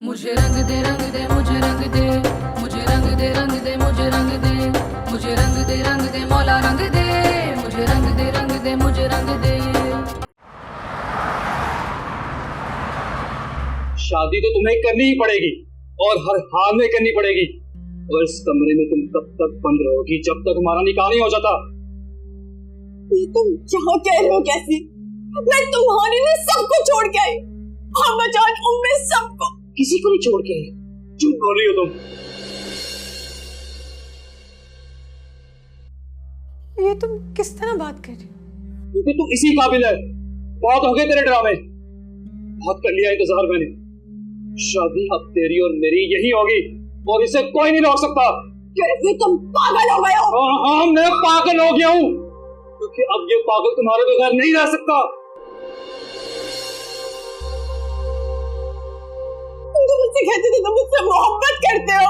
मुझे रंग दे रंग दे मुझे रंग दे मुझे रंग दे रंग दे मुझे रंग दे मुझे रंग दे रंग दे मौला रंग दे मुझे रंग दे रंग दे मुझे रंग दे। शादी तो तुम्हें करनी ही पड़ेगी और हर हाल में करनी पड़ेगी और इस कमरे में तुम तब तक बंद रहोगी जब तक हमारा निकाह नहीं हो जाता। ये तुम क्या कह रहे हो? कैसी? मैं तुम्हारे लिए सबको छोड़ के आई, अम्मा जान, उम्मी, सबको। किसी को नहीं छोड़ के आई। झूठ बोल रही हो तुम। ये तुम किस तरह बात कर रही हो? क्योंकि तू इसी काबिल है। बहुत हो गए तेरे ड्रामे, बहुत कर लिया इंतजार मैंने। शादी अब तेरी और मेरी यही होगी और इसे कोई नहीं रोक सकता। कैसे तुम पागल हो गए हो? हाँ, मैं पागल हो गया हूँ क्योंकि अब ये पागल तुम्हारे बगैर नहीं रह सकता। तुम मुझसे कहते थे तुम मुझसे मोहब्बत करते हो,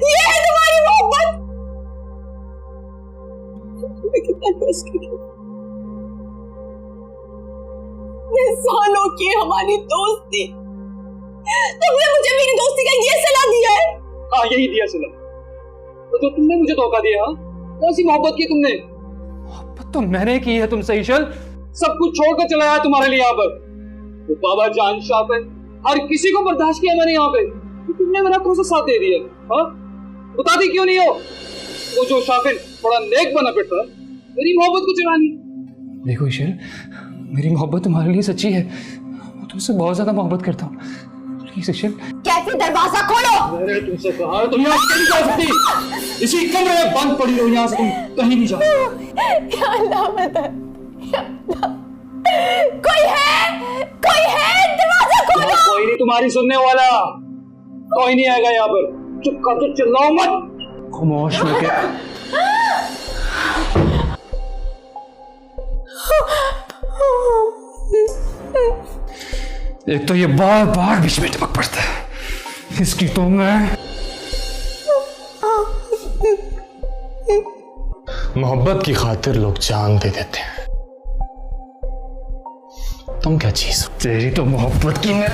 ये है तुम्हारी मोहब्बत। तुम्हें कितना कष्ट किया, सालों की हमारी दोस्ती, तुमने मुझे मेरी दोस्ती का ये सलाह दिया है? हाँ, यही दिया सलाह। तो तुमने मुझे धोखा दिया। हाँ, कौन सी मोहब्बत की तुमने? मोहब्बत तो मैंने की है तुमसे ईशल। सब कुछ छोड़कर चला आया तुम्हारे लिए यहाँ पर। तो बाबा जान शाह हर किसी को बर्दाश्त किया मैंने यहाँ पे, तो तुमने मेरा कौन सा साथ दे दिया? हाँ, बताती क्यों नहीं हो? वो जो शाफिन बड़ा नेक बना फिरता मेरी मोहब्बत को चलानी। देखो ईशल, मेरी मोहब्बत तुम्हारे लिए सच्ची है। मैं तुमसे बहुत ज्यादा मोहब्बत करता हूँ। प्लीज ईशल। कैसे? दरवाजा खोलो। मैंने तुमसे कहा तुम यहाँ से नहीं जा सकती। इसी कमरे में बंद पड़ी रहो, यहाँ से तुम कहीं नहीं जा सकती। क्या अल्लाह बता, कोई है, दरवाजा खोलो। कोई नहीं तुम्हारी सुनने वाला, कोई नहीं आएगा यहाँ पर। चुप कर, तो चिल्लाओ मत। खामोश में क्या? एक तो ये बार बार बीच में टपक पड़ता है, इसकी तो मैं। मोहब्बत की खातिर लोग जान दे देते हैं, तुम क्या चीज हो? तेरी तो मोहब्बत की मैं,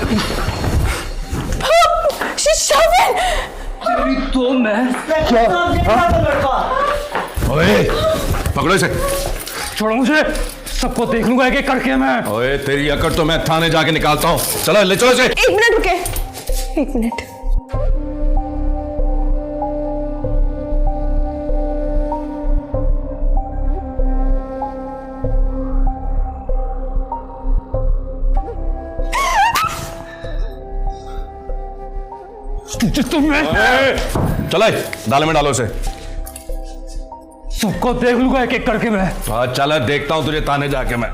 तेरी तो मैं। ओए, पकड़ो इसे। छोड़ो मुझे, सबको देख लूंगा एक एक करके मैं। ओए, तेरी अकड़ तो मैं थाने जाके निकालता हूँ। चलो ले चलो इसे। 1 मिनट रुके, 1 मिनट। चलो दाल में डालो इसे। सबको देख लूंगा एक एक करके मैं। हाँ चल, देखता हूँ तुझे थाने जाके मैं।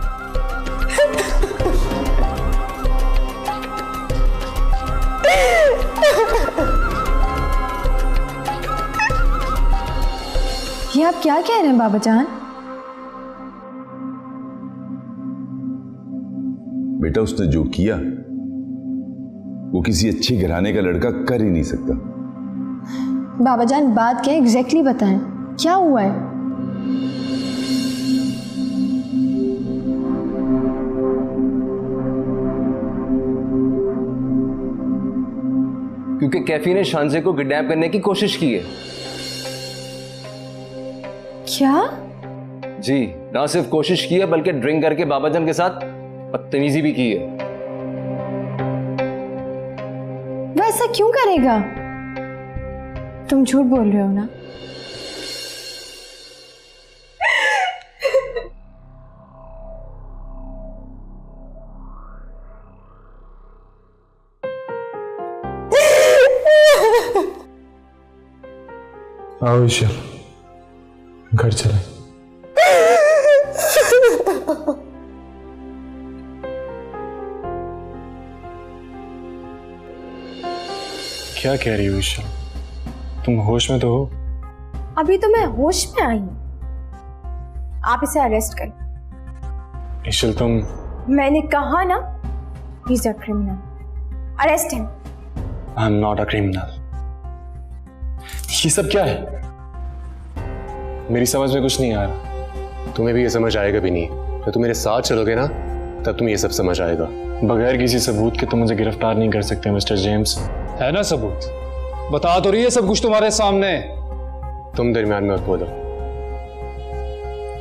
ये आप क्या कह रहे हैं बाबा जान? बेटा, उसने जो किया वो किसी अच्छे घराने का लड़का कर ही नहीं सकता। बाबा जान बात क्या है एग्जैक्टली बताएं, क्या हुआ है? क्योंकि कैफी ने शांजे को किडनैप करने की कोशिश की है। क्या? जी, ना सिर्फ कोशिश की है बल्कि ड्रिंक करके बाबाजान के साथ बदतमीजी भी की है। वो ऐसा क्यों करेगा? तुम झूठ बोल रहे हो ना? आओ ईशल, घर चले। क्या कह रही हो ईशल? तुम होश में तो हो? अभी तो मैं होश में आई हूं। आप इसे अरेस्ट करें। ईशल तुम। मैंने कहा ना, he is a criminal, arrest him. I am not a criminal. ये सब क्या है? मेरी समझ में कुछ नहीं आ रहा। तुम्हें भी ये समझ आएगा भी नहीं। जब तुम मेरे साथ चलोगे ना, तब तुम्हें ये सब समझ आएगा। बगैर किसी सबूत के तुम मुझे गिरफ्तार नहीं कर सकते मिस्टर जेम्स। है ना सबूत? बता तो रही है सब कुछ तुम्हारे सामने। तुम दरमियान में मत बोलो।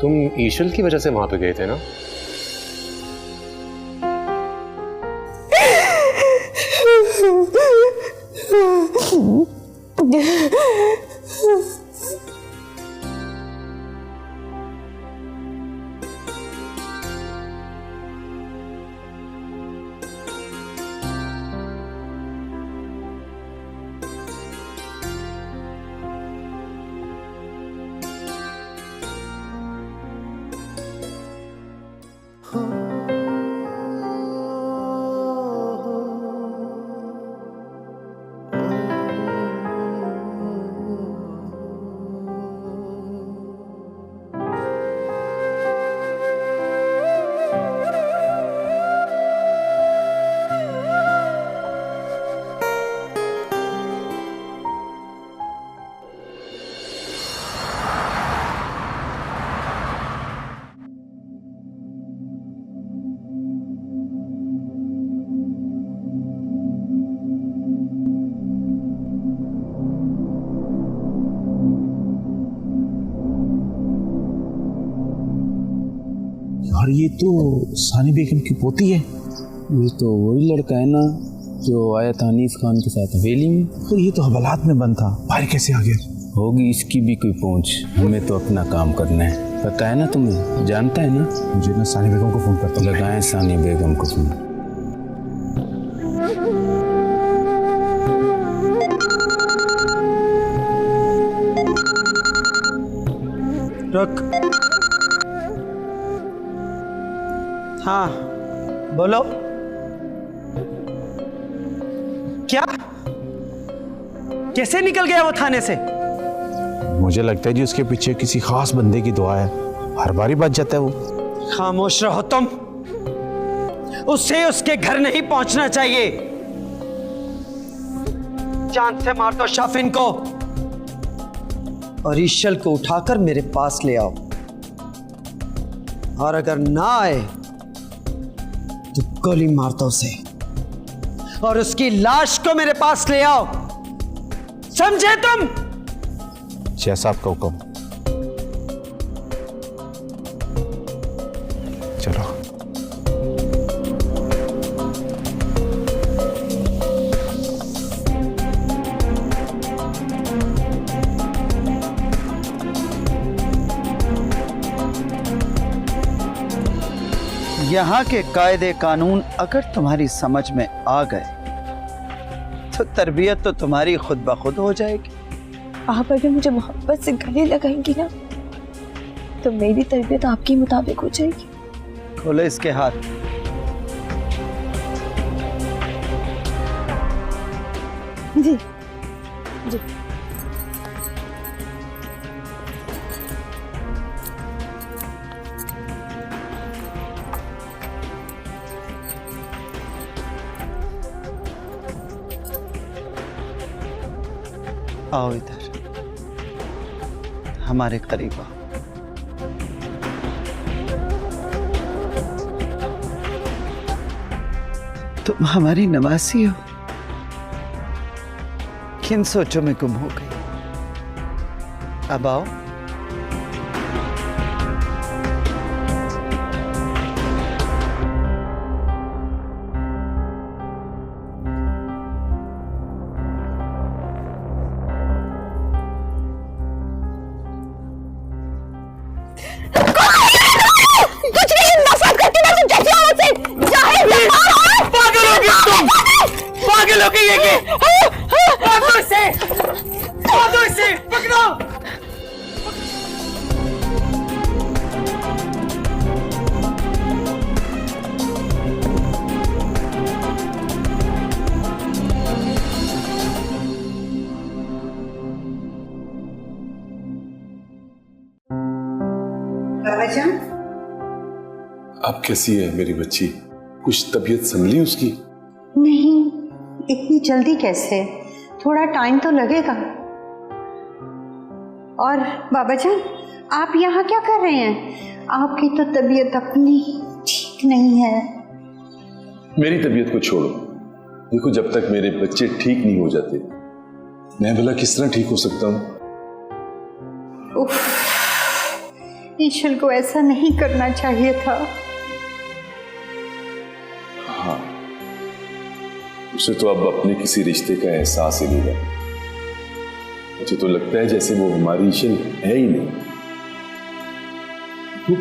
तुम ईशल की वजह से वहां पे गए थे ना? और ये तो सानी बेगम की पोती है। ये तो वही लड़का है ना जो आया था हनीफ खान के साथ हवेली में। तो ये तो हवालात में बंद था, बाहर कैसे आ गया? होगी इसकी भी कोई पहुंच। हमें तो अपना काम करना है, पता है ना तुम्हें, जानता है ना। मुझे ना सानी बेगम को फोन करता हूं। लगाएं सानी बेगम को फोन। रख। हाँ बोलो। क्या? कैसे निकल गया वो थाने से? मुझे लगता है जी उसके पीछे किसी खास बंदे की दुआ है, हर बार ही बच जाता है वो। खामोश रहो तुम, उससे उसके घर नहीं पहुंचना चाहिए। जान से मार दो शाफिन को और ईशल को उठाकर मेरे पास ले आओ, और अगर ना आए तो गोली मार दो उसे और उसकी लाश को मेरे पास ले आओ, समझे तुम? जैसा आपका हुक्म। चलो। यहाँ के कायदे कानून अगर तुम्हारी समझ में आ गए तो तरबियत तो तुम्हारी खुद ब खुद हो जाएगी। आप अगर मुझे मोहब्बत से गले लगाएंगी ना तो मेरी तरबियत आपके मुताबिक हो जाएगी। खोलो इसके हाथ। जी जी। आओ इधर, हमारे करीब आओ। तुम हमारी नवासी हो, किन सोचों में गुम हो गई। अब आओ। पागल हो गई है कि? पकड़ो इसे, पकड़ो। बाबा जान, अब कैसी है मेरी बच्ची? कुछ तबीयत संभली उसकी? नहीं, इतनी जल्दी कैसे? थोड़ा टाइम तो लगेगा। और बाबा जान, आप यहाँ क्या कर रहे हैं? आपकी तो तबीयत अपनी ठीक नहीं है। मेरी तबीयत को छोड़ो, देखो जब तक मेरे बच्चे ठीक नहीं हो जाते मैं भला किस तरह ठीक हो सकता हूं? ईशल को ऐसा नहीं करना चाहिए था। हाँ, उसे तो अब अपने किसी रिश्ते का एहसास ही नहीं है। मुझे तो लगता है जैसे वो हमारी ईशल है ही नहीं। तो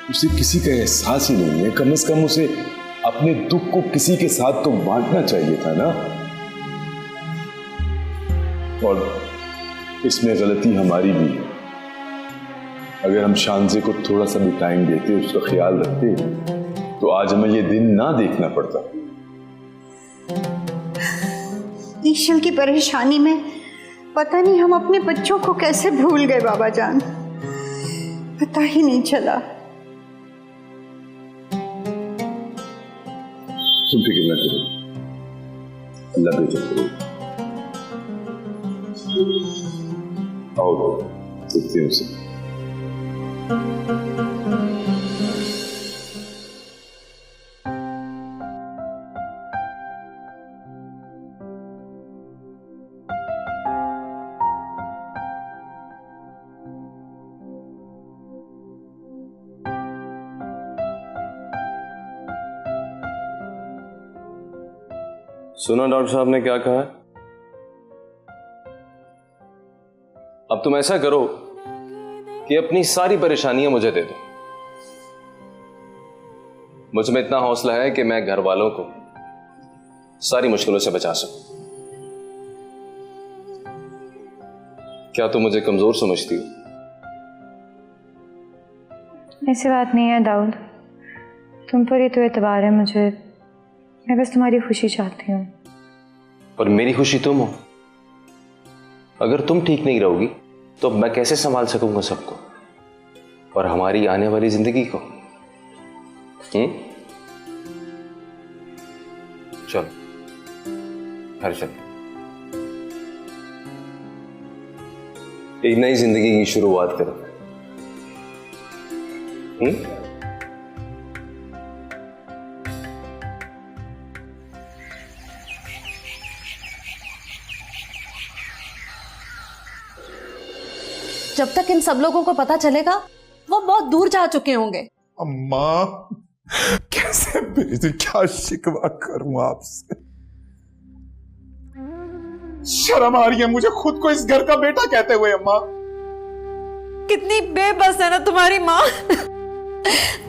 उसे किसी का एहसास ही नहीं है। कम से कम उसे अपने दुख को किसी के साथ तो बांटना चाहिए था ना। और इसमें गलती हमारी भी है। अगर हम शानजे को थोड़ा सा भी टाइम देते, उसका ख्याल रखते, तो आज हमें ये दिन ना देखना पड़ता। ईशल की परेशानी में पता नहीं हम अपने बच्चों को कैसे भूल गए बाबा जान, पता ही नहीं चला। तुम फिक्र न करो, अल्लाह बेहतर करो। आओ देखते हैं उसे। सुना डॉक्टर साहब ने क्या कहा है? अब तुम ऐसा करो कि अपनी सारी परेशानियां मुझे दे दो। मुझ में इतना हौसला है कि मैं घर वालों को सारी मुश्किलों से बचा सकूं। क्या तुम मुझे कमजोर समझती हो? ऐसी बात नहीं है दाऊद, तुम पर ही तो एतबार है मुझे। मैं बस तुम्हारी खुशी चाहती हूँ। पर मेरी खुशी तुम हो। अगर तुम ठीक नहीं रहोगी तो मैं कैसे संभाल सकूंगा सबको और हमारी आने वाली जिंदगी को? चलो घर चलो, एक नई जिंदगी की शुरुआत करो। जब तक इन सब लोगों को पता चलेगा वो बहुत दूर जा चुके होंगे। अम्मा कैसे भेजे, क्या शिकवा करूं आपसे? शर्म आ रही है मुझे खुद को इस घर का बेटा कहते हुए। अम्मा कितनी बेबस है ना तुम्हारी माँ।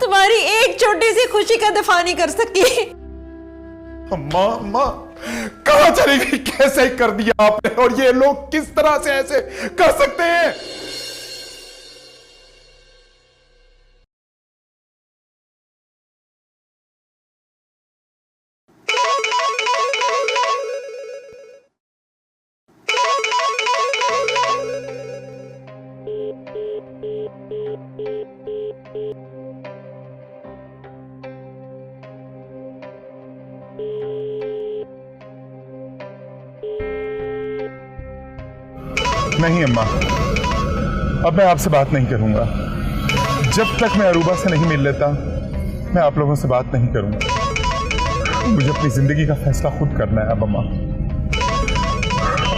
तुम्हारी एक छोटी सी खुशी का दिफा नहीं कर सकी। अम्मा अम्मा कहां चली गई? कैसे कर दिया आपने? और ये लोग किस तरह से ऐसे कर सकते हैं? नहीं अम्मा, अब मैं आपसे बात नहीं करूंगा। जब तक मैं अरूबा से नहीं मिल लेता मैं आप लोगों से बात नहीं करूंगा। मुझे अपनी जिंदगी का फैसला खुद करना है अब अम्मा।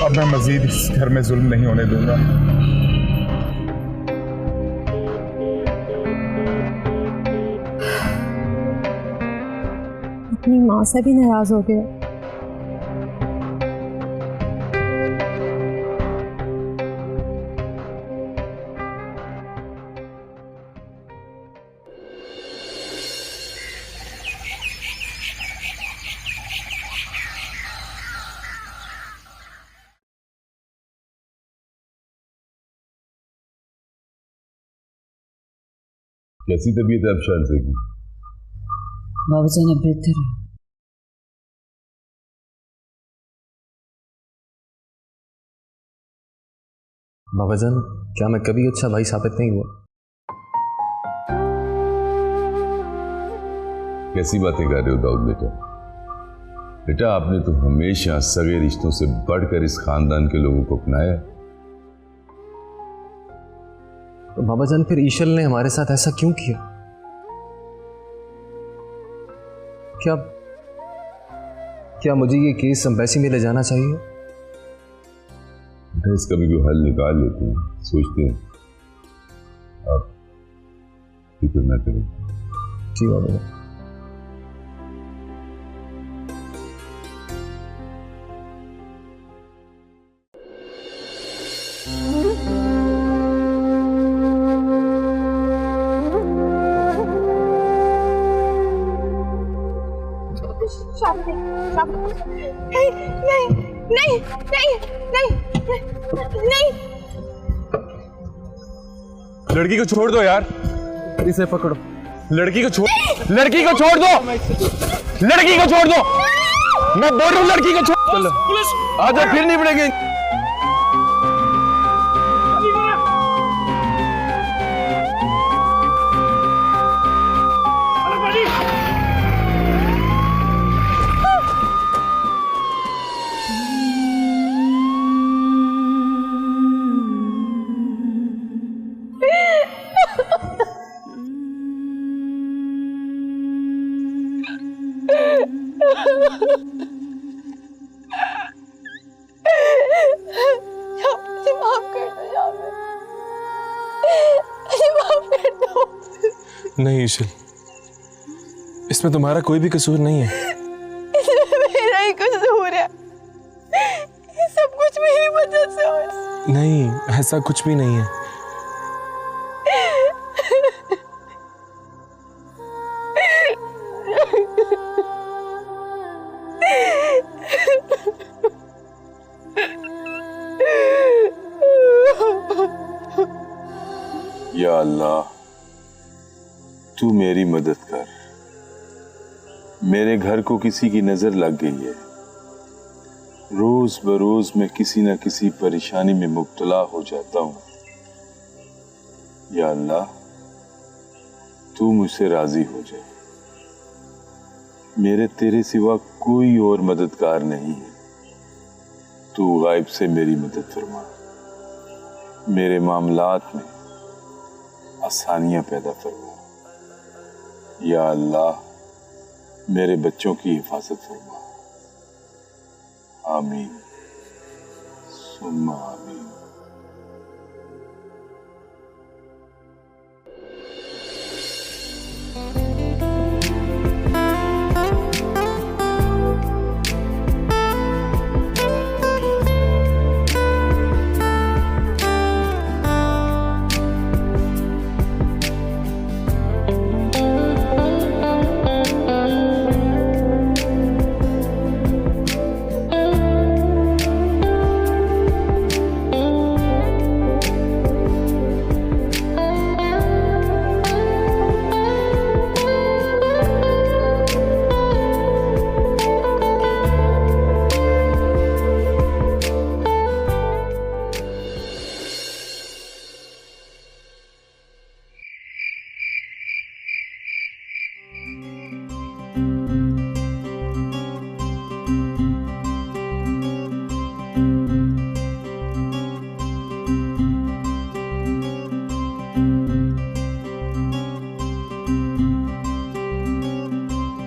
अब मैं मजीद इस घर में जुल्म नहीं होने दूंगा। अपनी माँ से भी नाराज हो गए। कैसी तबीयत है अब शानजे की? बाबा जान अब बेहतर है। बाबा जान, क्या मैं कभी अच्छा भाई साबित नहीं हुआ? कैसी बातें कर रहे हो दाऊद बेटा? बेटा आपने तो हमेशा सगे रिश्तों से बढ़कर इस खानदान के लोगों को अपनाया। तो बाबा जान फिर ईशल ने हमारे साथ ऐसा क्यों किया? क्या क्या मुझे ये केस एम्बेसी में ले जाना चाहिए? इसका भी कोई हल निकाल लेते हैं, सोचते हैं। आप फिक्र न करें। जी बाबा। नहीं नहीं नहीं नहीं नहीं नहीं। लड़की को छोड़ दो यार, इसे पकड़ो। लड़की को छोड़, लड़की को छोड़ दो, लड़की को छोड़ दो। मैं बोल रहा हूँ लड़की को छोड़। चलो आजा, फिर नहीं पड़ेगी। नहीं ईशल, इसमें तुम्हारा कोई भी कसूर नहीं है। इसमें मेरा ही कसूर है। ये सब कुछ मेरी वजह से हुआ। नहीं, ऐसा कुछ भी नहीं है। या अल्लाह, तू मेरी मदद कर। मेरे घर को किसी की नजर लग गई है। रोज बरोज मैं किसी न किसी परेशानी में मुब्तला हो जाता हूं। या अल्लाह, तू मुझसे राजी हो जा। मेरे तेरे सिवा कोई और मददगार नहीं है। तू गायब से मेरी मदद फरमा। मेरे मामलात में आसानियां पैदा फरमा। या अल्लाह, मेरे बच्चों की हिफाजत फरमा। आमीन सुम्मा आमीन।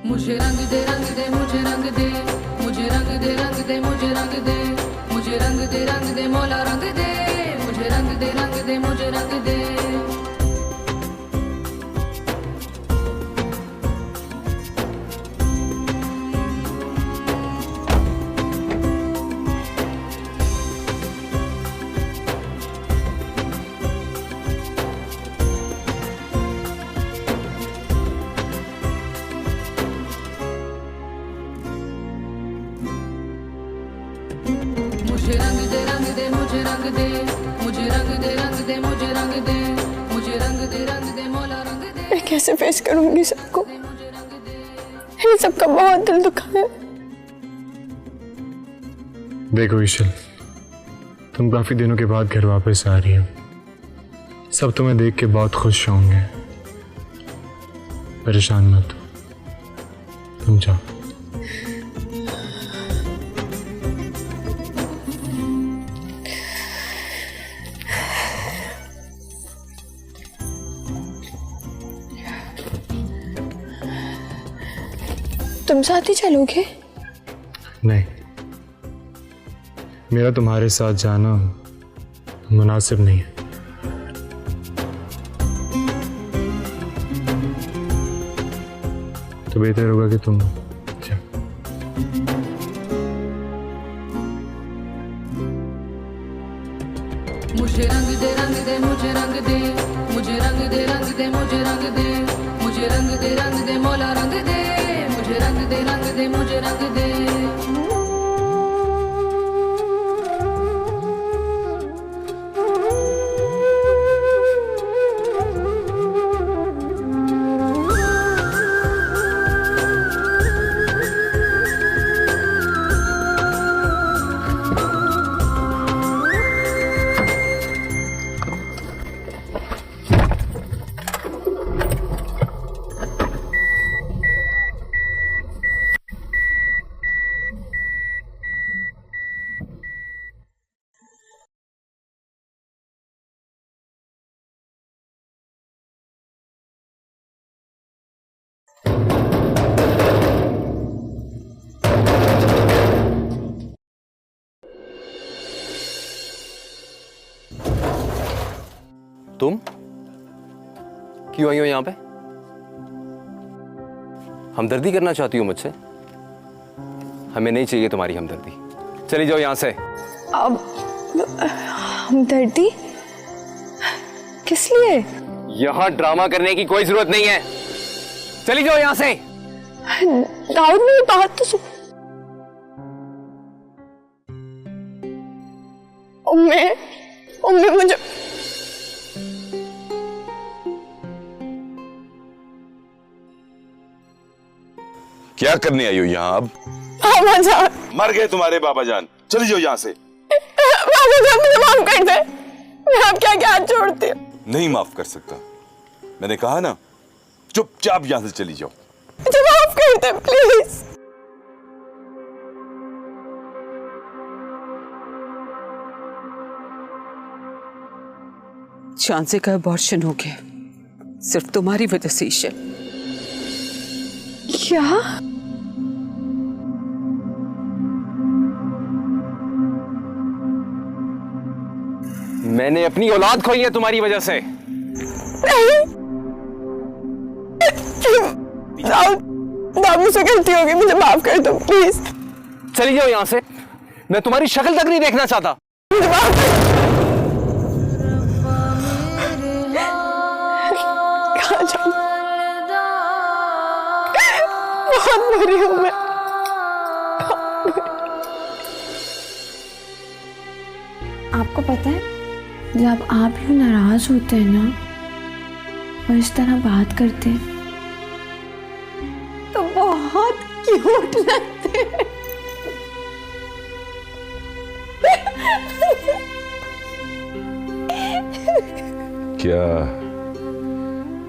मुझे रंग दे रंग दे मुझे रंग दे, मुझे रंग दे रंग दे मुझे रंग दे, मुझे रंग दे रंग दे मौला रंग दे, मुझे रंग दे रंग दे मुझे रंग दे। मुझे रंग दे रंग दे मुझे रंग दे, मुझे रंग दे रंग दे मुझे रंग दे, मुझे रंग दे मौला रंग दे। मैं कैसे फेस करूंगी सबको? इन सबका बहुत दिल दुखा है। देखो ईशल, तुम काफी दिनों के बाद घर वापस आ रही हो। सब तुम्हें देख के बहुत खुश होंगे। परेशान मत हो, तुम जाओ। तुम साथ ही चलोगे? नहीं, मेरा तुम्हारे साथ जाना मुनासिब नहीं है। तो बेहतर होगा कि तुम मुझे रंग दे रंग दे मुझे रंग दे, मुझे रंग दे रंग दे मुझे रंग दे, मुझे रंग दे मौला रंग दे, मुझे रंग दे मुझे रंग दे। तुम क्यों आई हो यहां पे? हमदर्दी करना चाहती हो मुझसे? हमें नहीं चाहिए तुम्हारी हमदर्दी, चली जाओ यहां से। अब हमदर्दी किस लिए? यहां ड्रामा करने की कोई जरूरत नहीं है, चली जाओ यहां से। दाऊद मेरी बात तो सुन। उम्मे मुझे क्या करने आई हो यहाँ अब? बाबा जान, मर गए तुम्हारे बाबा जान, चली जाओ यहाँ से। बाबा जान मुझे माफ कर दे, मैं आपके आगे हाथ जोड़ती हूँ। नहीं माफ कर सकता, मैंने कहा ना, चुपचाप यहाँ से चली जाओ। मुझे माफ कर दे प्लीज। चांसे का अबॉर्शन हो गया सिर्फ तुम्हारी वजह से। ईशा, क्या? मैंने अपनी औलाद खोई है तुम्हारी वजह से। मुझसे गलती होगी, मुझे माफ कर दो प्लीज। चली जाओ यहाँ से, मैं तुम्हारी शक्ल तक नहीं देखना चाहता। मुझे माफ कर दो। कहाँ जाऊँ? बहुत बुरी हूँ मैं। आपको पता है, जब आप यूं नाराज होते हैं ना और इस तरह बात करते हैं तो बहुत क्यूट लगते हैं। क्या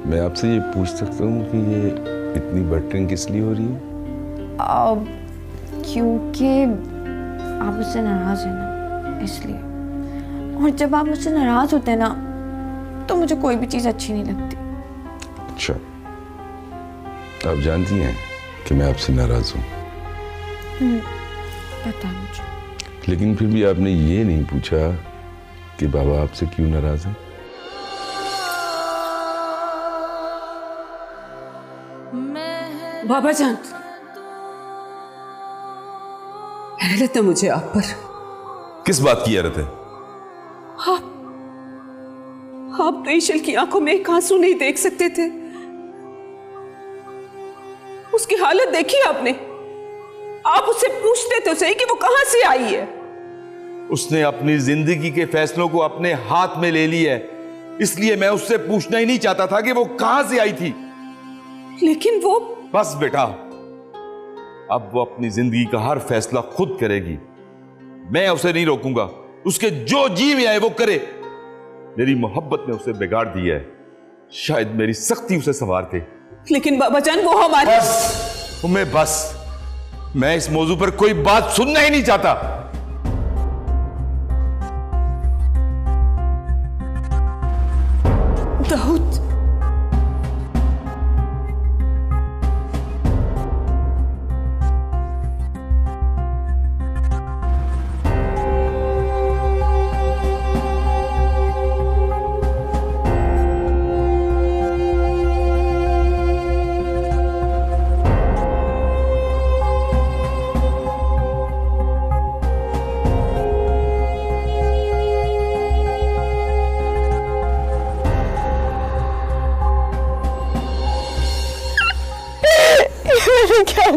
मैं आपसे ये पूछ सकता हूँ कि ये इतनी बटरिंग किस लिए हो रही है? क्योंकि आप मुझसे नाराज हैं ना, इसलिए। और जब आप मुझसे नाराज होते हैं ना तो मुझे कोई भी चीज अच्छी नहीं लगती। अच्छा, आप जानती हैं कि मैं आपसे नाराज हूँ। पता है मुझे। लेकिन फिर भी आपने ये नहीं पूछा कि बाबा आपसे क्यों नाराज हैं? बाबा जान, हैरत है मुझे आप पर। किस बात की हैरत है? आप तो ईशल की आंखों में एक आंसू नहीं देख सकते थे। उसकी हालत देखी आपने? आप उससे पूछते तो सही कि वो कहां से आई है। उसने अपनी जिंदगी के फैसलों को अपने हाथ में ले लिया है, इसलिए मैं उससे पूछना ही नहीं चाहता था कि वो कहां से आई थी। लेकिन वो बस बेटा, अब वो अपनी जिंदगी का हर फैसला खुद करेगी, मैं उसे नहीं रोकूंगा। उसके जो जी में आए वो करे। मेरी मोहब्बत ने उसे बिगाड़ दिया है, शायद मेरी सख्ती उसे संवार दे। लेकिन बाबा जान, वो हमारे बस मैं इस मौजू पर कोई बात सुनना ही नहीं चाहता। दाऊद,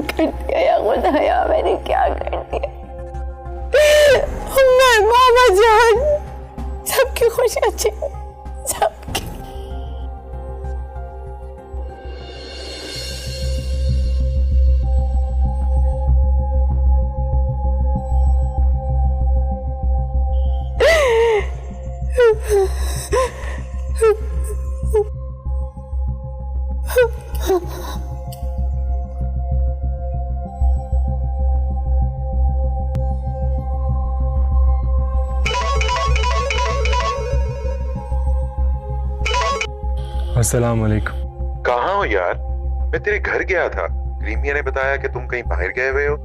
कर दिया या खुदाया, मैंने क्या कर दिया? मैं बाबा जान सबकी खुशियाँ चाहिए, सबकी। अस्सलाम वालेकुम। कहाँ हो यार? मैं तेरे घर गया था, क्रीमिया ने बताया कि तुम कहीं बाहर गए हुए हो।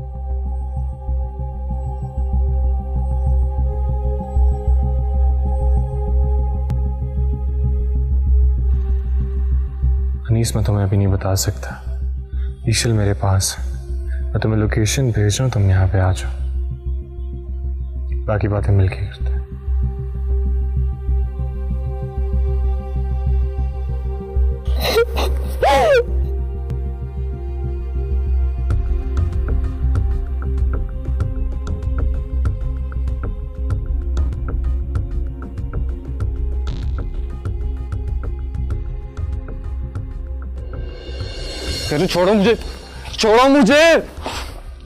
अनीस, मैं तुम्हें अभी नहीं बता सकता। ईशल मेरे पास है, मैं तुम्हें लोकेशन भेज रहा हूँ, तुम यहाँ पे आ जाओ, बाकी बातें मिलके करते हैं। अरे छोड़ो मुझे, छोड़ो मुझे,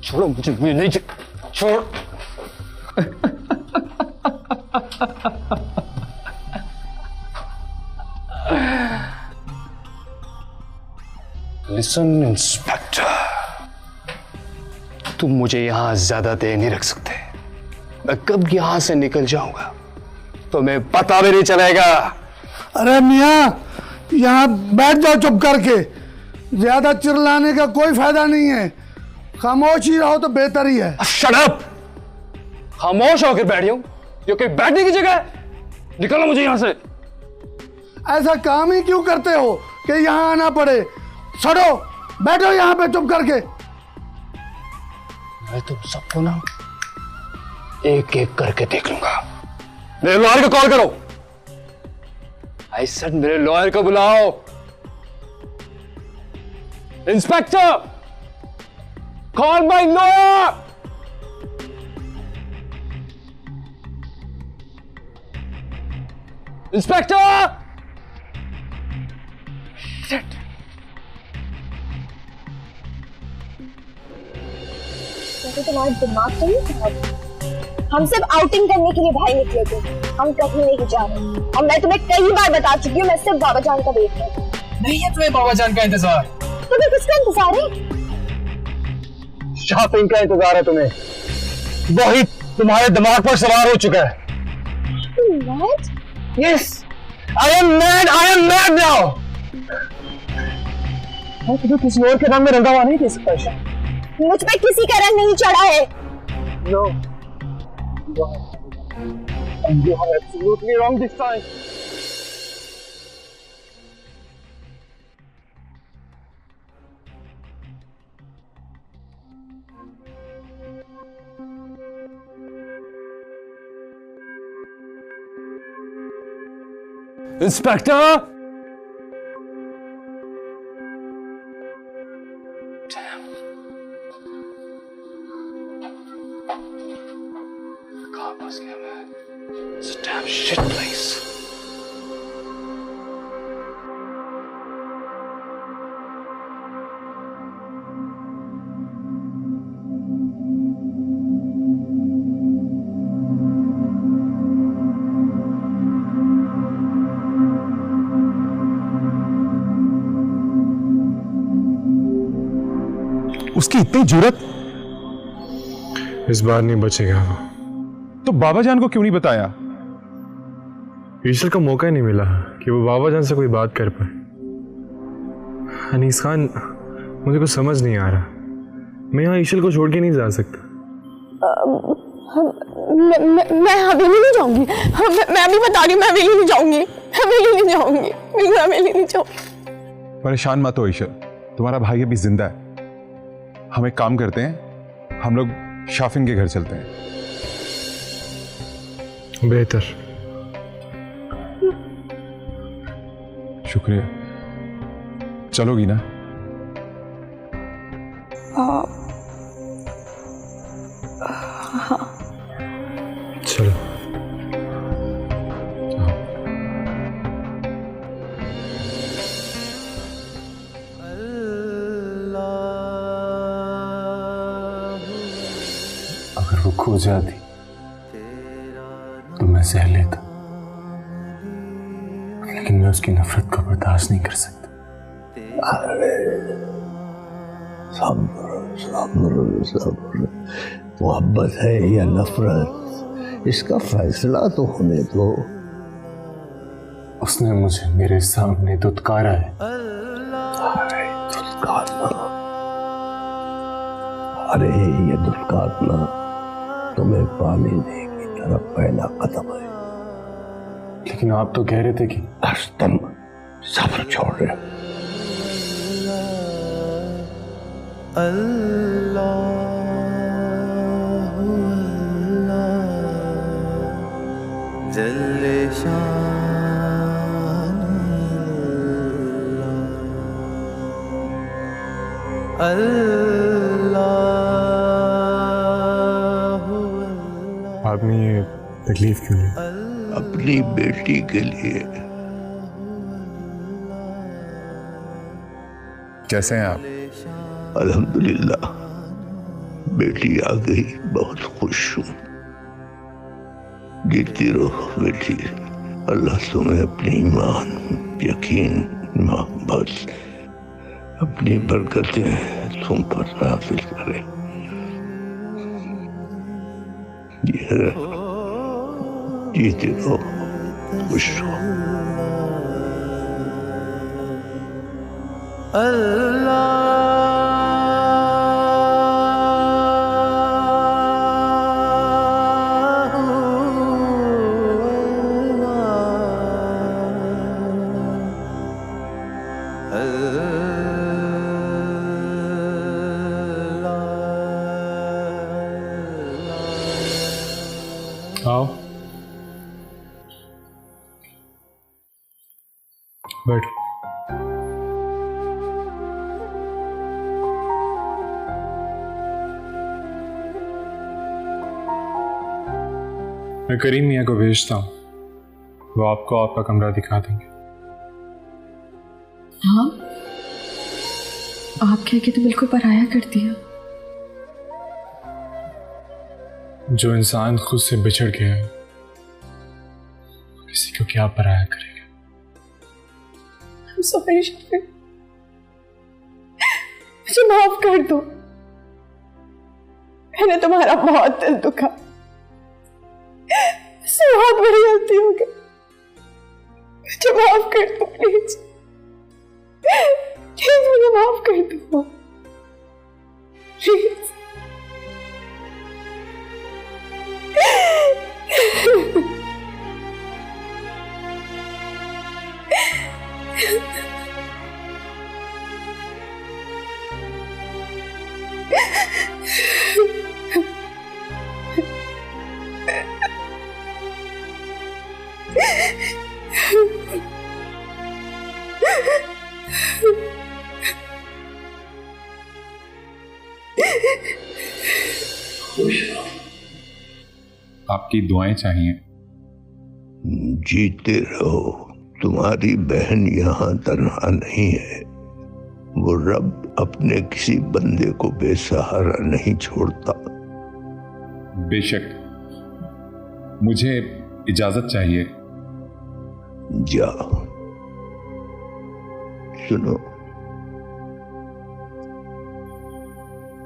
छोड़ो मुझे, मुझे नहीं छोड़। लिसन इंस्पेक्टर, तुम मुझे यहां ज्यादा देर नहीं रख सकते। मैं कब यहां से निकल जाऊंगा तुम्हें पता भी नहीं चलेगा। अरे मियां, यहाँ बैठ जाओ चुप करके, ज्यादा चिल्लाने का कोई फायदा नहीं है, खामोश ही रहो तो बेहतर ही है। Shut up! खामोश होकर बैठ जाऊं? ये कोई बैठने की जगह है? निकलो मुझे यहां से। ऐसा काम ही क्यों करते हो कि यहाँ आना पड़े? छोड़ो, बैठो यहाँ पे चुप करके। मैं तुम सबको ना एक एक करके देख लूंगा। मेरे लॉयर को कॉल करो। आई सेड मेरे लॉयर को बुलाओ। Inspector, call my lawyer. Inspector! तुम्हारा दिमाग तो नहीं खराब? हम सिर्फ आउटिंग करने के लिए बाहर निकले थे, हम कहीं नहीं जा रहे। और मैं तुम्हें कई बार बता चुकी हूँ, मैं सिर्फ बाबा जान का वेट कर रही हूँ। नहीं है तुम्हें बाबा जान का इंतजार? तुम्हें किसका इंतजार है? शॉपिंग का इंतजार है तुम्हें। वही तुम्हारे दिमाग पर सवार हो चुका है। What? Yes, I am mad. I am mad now. मैं तुझे किसी और के रंग में रंगा हुआ नहीं दे सकता। मुझ पे किसी का रंग नहीं चढ़ा है। No, you are absolutely wrong this time. Inspector! Damn. कहाँ फंस गया मैं? It's a damn shit place. उसकी इतनी जुर्रत! इस बार नहीं बचेगा वो। तो बाबा जान को क्यों नहीं बताया? ईशल का मौका ही नहीं मिला कि वो बाबा जान से कोई बात कर पाए। अनीस खान, मुझे कुछ समझ नहीं आ रहा। मैं यहाँ ईशल को छोड़ के नहीं जा सकता। मैं हवेली नहीं जाऊंगी। मैं अभी बता रही हूँ, मैं हवेली नहीं जाऊंगी। हवेली नहीं जाऊंगी, बिल्कुल हवेली नहीं जाऊंगी। परेशान मत हो ईशल, तुम्हारा भाई अभी जिंदा है। हम एक काम करते हैं, हम लोग शाफिन के घर चलते हैं। बेहतर। शुक्रिया। चलोगी ना? हाँ। चलो। अगर वो खो जाती तो मैं सह लेता, लेकिन मैं उसकी नफरत को बर्दाश्त नहीं कर सकता। अरे सब्र सब्र सब्र, मोहब्बत है या नफरत, इसका फैसला तो होने दो। उसने मुझे मेरे सामने दुत्कारा है। अरे दुत्कारना, अरे ये दुत्कारना तुम्हें पाने की तरफ पहला कदम है। लेकिन आप तो कह रहे थे कि तुम सब्र छोड़ रहे हो। आपने ये तकलीफ क्यों ली? अपनी बेटी के लिए। कैसे हैं आप? अल्हम्दुलिल्लाह, बेटी आ गई, बहुत खुश हूँ। जीती रहो बेटी, अल्लाह तुम्हें अपनी ईमान, यकीन, मोहब्बत, अपनी बरकतें तुम पर नाज़िल करे। जीते रहो, खुश रहो। आओ बैठो। मैं करीम मियाँ को भेजता हूँ, वो आपको आपका कमरा दिखा देंगे। हाँ, आप कह के तो बिल्कुल पराया कर दिया। जो इंसान खुद से बिछड़ गया है, किसी को क्या पराया करेगा। सॉरी शफीक, मुझे माफ कर दो। मैंने तुम्हारा बहुत दिल दुखा, मुझसे बहुत बड़ी गलती हो गई। मुझे माफ कर दो प्लीज, प्लीज मुझे माफ कर दो प्लीज। आपकी दुआएं चाहिए। जीते रहो, तुम्हारी बहन यहाँ तन्हा नहीं है। वो रब अपने किसी बंदे को बेसहारा नहीं छोड़ता। बेशक, मुझे इजाजत चाहिए। जाओ। सुनो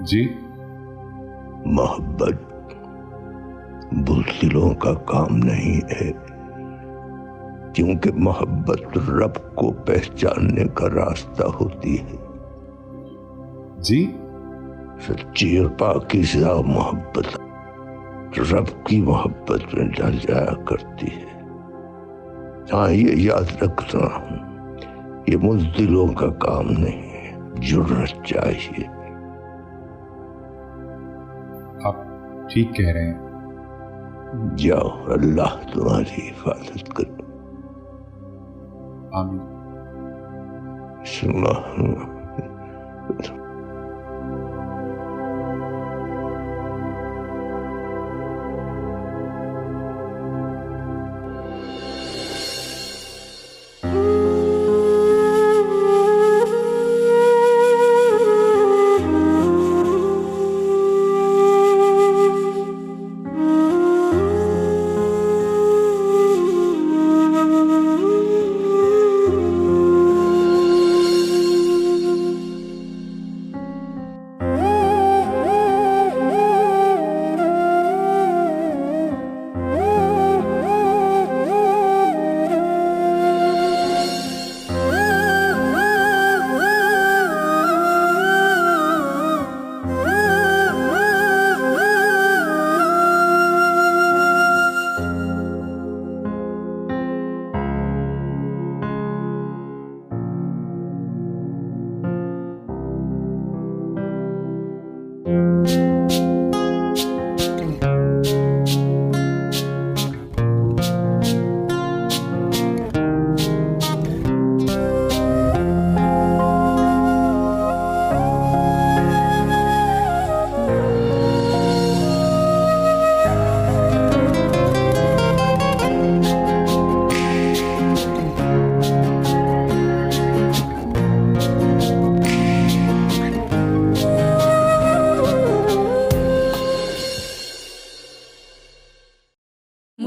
जी, मोहब्बत बुज़दिलों का काम नहीं है, क्योंकि मोहब्बत रब को पहचानने का रास्ता होती है। जी, सच्ची और पाकीज़ा मोहब्बत रब की मोहब्बत में ढल जाया करती है। हाँ, ये याद रखना, ये बुज़दिलों का काम नहीं है, जुर्रत चाहिए। आप ठीक कह रहे हैं। जाओ, अल्लाह तुम्हारी हिफाजत करे। आमीन।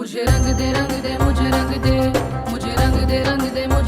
मुझे रंग दे मुझे रंग दे मुझे रंग दे